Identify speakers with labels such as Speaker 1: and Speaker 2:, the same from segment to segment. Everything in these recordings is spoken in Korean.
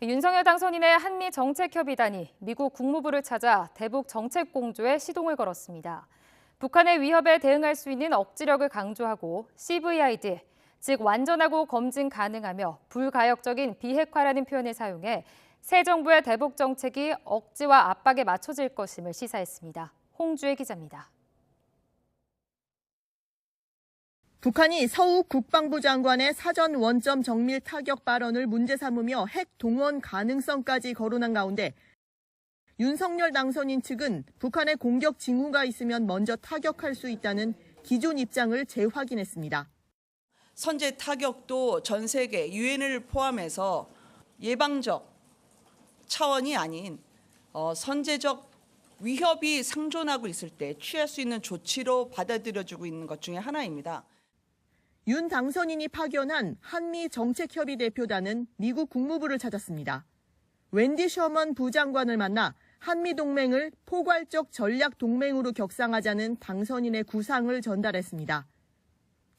Speaker 1: 윤석열 당선인의 한미 정책협의단이 미국 국무부를 찾아 대북 정책 공조에 시동을 걸었습니다. 북한의 위협에 대응할 수 있는 억지력을 강조하고 CVID, 즉 완전하고 검증 가능하며 불가역적인 비핵화라는 표현을 사용해 새 정부의 대북 정책이 억지와 압박에 맞춰질 것임을 시사했습니다. 홍주혜 기자입니다.
Speaker 2: 북한이 서욱 국방부 장관의 사전 원점 정밀 타격 발언을 문제 삼으며 핵 동원 가능성까지 거론한 가운데 윤석열 당선인 측은 북한의 공격 징후가 있으면 먼저 타격할 수 있다는 기존 입장을 재확인했습니다.
Speaker 3: 선제 타격도 전 세계 유엔을 포함해서 예방적 차원이 아닌 선제적 위협이 상존하고 있을 때 취할 수 있는 조치로 받아들여지고 있는 것 중에 하나입니다.
Speaker 2: 윤 당선인이 파견한 한미 정책협의 대표단은 미국 국무부를 찾았습니다. 웬디 셔먼 부장관을 만나 한미 동맹을 포괄적 전략 동맹으로 격상하자는 당선인의 구상을 전달했습니다.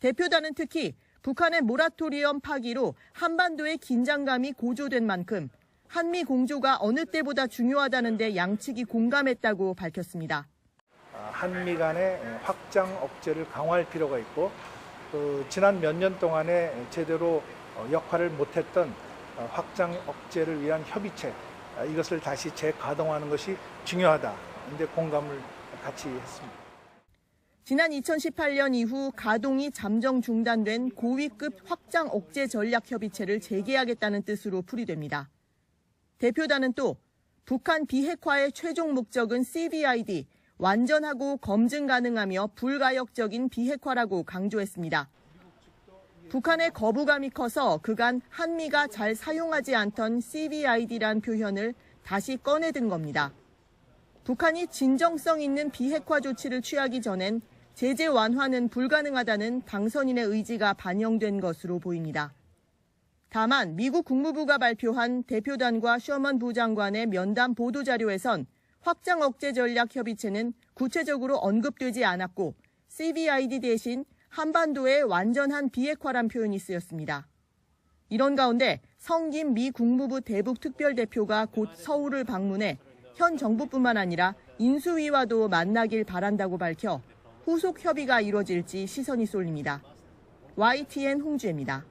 Speaker 2: 대표단은 특히 북한의 모라토리엄 파기로 한반도의 긴장감이 고조된 만큼 한미 공조가 어느 때보다 중요하다는 데 양측이 공감했다고 밝혔습니다.
Speaker 4: 한미 간의 확장 억제를 강화할 필요가 있고 지난 몇 년 동안에 제대로 역할을 못했던 확장 억제를 위한 협의체, 이것을 다시 재가동하는 것이 중요하다. 그런데 공감을 같이 했습니다.
Speaker 2: 지난 2018년 이후 가동이 잠정 중단된 고위급 확장 억제 전략 협의체를 재개하겠다는 뜻으로 풀이됩니다. 대표단은 또 북한 비핵화의 최종 목적은 CVID, 완전하고 검증 가능하며 불가역적인 비핵화라고 강조했습니다. 북한의 거부감이 커서 그간 한미가 잘 사용하지 않던 CVID란 표현을 다시 꺼내든 겁니다. 북한이 진정성 있는 비핵화 조치를 취하기 전엔 제재 완화는 불가능하다는 당선인의 의지가 반영된 것으로 보입니다. 다만 미국 국무부가 발표한 대표단과 셔먼 부장관의 면담 보도자료에선 확장 억제 전략 협의체는 구체적으로 언급되지 않았고 CVID 대신 한반도의 완전한 비핵화란 표현이 쓰였습니다. 이런 가운데 성김 미 국무부 대북 특별대표가 곧 서울을 방문해 현 정부뿐만 아니라 인수위와도 만나길 바란다고 밝혀 후속 협의가 이뤄질지 시선이 쏠립니다. YTN 홍주혜입니다.